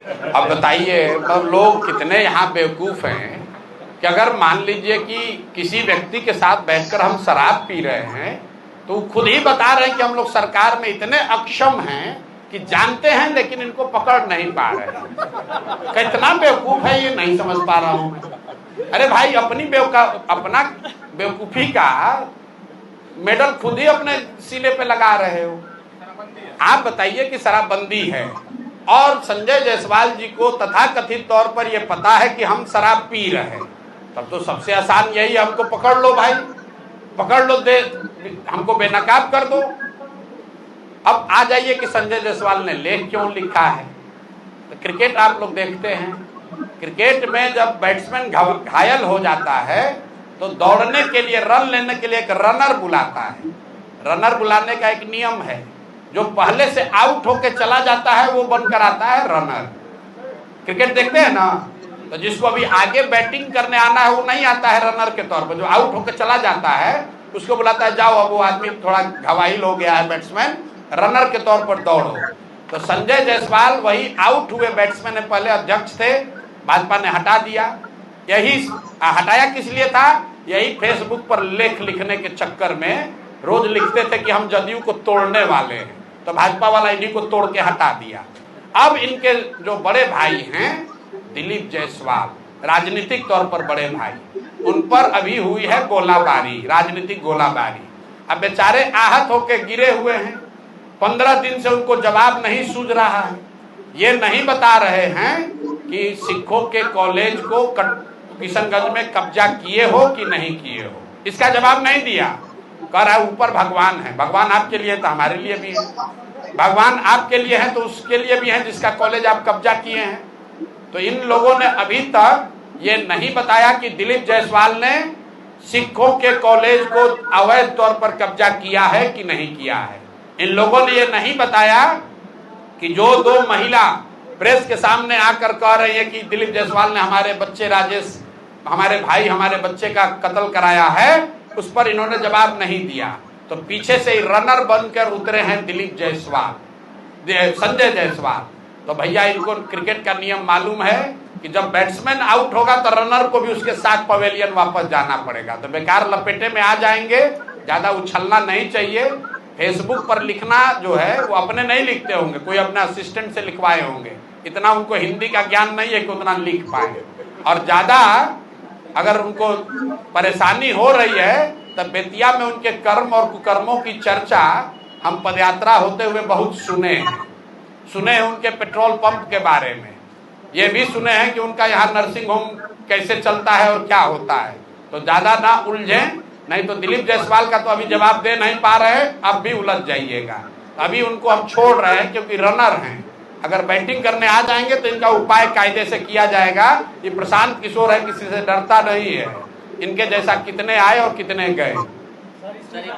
अब बताइए, मतलब लोग कितने यहाँ बेवकूफ हैं कि अगर मान लीजिए कि किसी व्यक्ति के साथ बैठकर हम शराब पी रहे हैं तो खुद ही बता रहे हैं कि हम लोग सरकार में इतने अक्षम हैं कि जानते हैं लेकिन इनको पकड़ नहीं पा रहे हैं। कितना बेवकूफ है ये नहीं समझ पा रहा हूं मैं। अरे भाई, अपना बेवकूफी का मेडल खुद ही अपने सीने पे लगा रहे हो। आप बताइए कि शराबबंदी है और संजय जायसवाल जी को तथाकथित तौर पर यह पता है कि हम शराब पी रहे हैं, तब तो सबसे आसान यही, हमको पकड़ लो भाई, पकड़ लो, दे हमको बेनकाब कर दो। अब आ जाइए कि संजय जायसवाल ने लेख क्यों लिखा है। तो क्रिकेट आप लोग देखते हैं, क्रिकेट में जब बैट्समैन घायल हो जाता है तो दौड़ने के लिए, रन लेने के लिए एक रनर बुलाता है। रनर बुलाने का एक नियम है, जो पहले से आउट होके चला जाता है वो बनकर आता है रनर। क्रिकेट देखते हैं ना, तो जिसको अभी आगे बैटिंग करने आना है वो नहीं आता है रनर के तौर पर, जो आउट होकर चला जाता है उसको बुलाता है, जाओ अब वो आदमी थोड़ा घायल हो गया है बैट्समैन, रनर के तौर पर दौड़ो। तो संजय जायसवाल वही आउट हुए बैट्समैन, पहले अध्यक्ष थे, भाजपा ने हटा दिया। यही हटाया किस लिए था, यही फेसबुक पर लेख लिखने के चक्कर में रोज लिखते थे कि हम जदयू को तोड़ने वाले हैं, तो भाजपा वाला इन्हीं को तोड़ के हटा दिया। अब इनके जो बड़े भाई हैं दिलीप जायसवाल, राजनीतिक तौर पर बड़े भाई, उन पर अभी हुई है गोलाबारी, राजनीतिक गोलाबारी। अब बेचारे आहत होकर गिरे हुए हैं, 15 दिन से उनको जवाब नहीं सूझ रहा है। ये नहीं बता रहे हैं कि सिखों के कॉलेज को किशनगंज में कब्जा किए हो कि नहीं किए हो, इसका जवाब नहीं दिया। कह रहा है ऊपर भगवान है। भगवान आपके लिए तो हमारे लिए भी है, भगवान आपके लिए है तो उसके लिए भी है जिसका कॉलेज आप कब्जा किए हैं। तो इन लोगों ने अभी तक ये नहीं बताया कि दिलीप जायसवाल ने सिखों के कॉलेज को अवैध तौर पर कब्जा किया है कि नहीं किया है। इन लोगों ने ये नहीं बताया कि जो 2 महिला प्रेस के सामने आकर कह रही है कि दिलीप जायसवाल ने हमारे बच्चे राजेश, हमारे भाई, हमारे बच्चे का कत्ल कराया है, उस पर इन्होंने जवाब नहीं दिया। तो पीछे से रनर बनकर उतरे हैं दिलीप जायसवाल, संजय जायसवाल। तो भैया इनको क्रिकेट का नियम मालूम है कि जब बैट्समैन आउट होगा तो रनर को भी उसके साथ पवेलियन वापस जाना पड़ेगा। तो बेकार लपेटे में आ जाएंगे, ज्यादा उछलना नहीं चाहिए। फेसबुक पर लिखना जो है वो अपने नहीं लिखते होंगे, कोई अपने असिस्टेंट से लिखवाए होंगे, इतना उनको हिंदी का ज्ञान नहीं है कि उतना लिख पाए। और ज्यादा अगर उनको परेशानी हो रही है तब बेतिया में उनके कर्म और कुकर्मों की चर्चा हम पदयात्रा होते हुए बहुत सुने हैं उनके पेट्रोल पंप के बारे में, ये भी सुने हैं कि उनका यहाँ नर्सिंग होम कैसे चलता है और क्या होता है। तो ज्यादा ना उलझें, नहीं तो दिलीप जायसवाल का तो अभी जवाब दे नहीं पा रहे, अब भी उलझ जाइएगा। अभी उनको हम छोड़ रहे हैं क्योंकि रनर हैं, अगर बैटिंग करने आ जाएंगे तो इनका उपाय कायदे से किया जाएगा। ये प्रशांत किशोर है, किसी से डरता नहीं है, इनके जैसा कितने आए और कितने गए।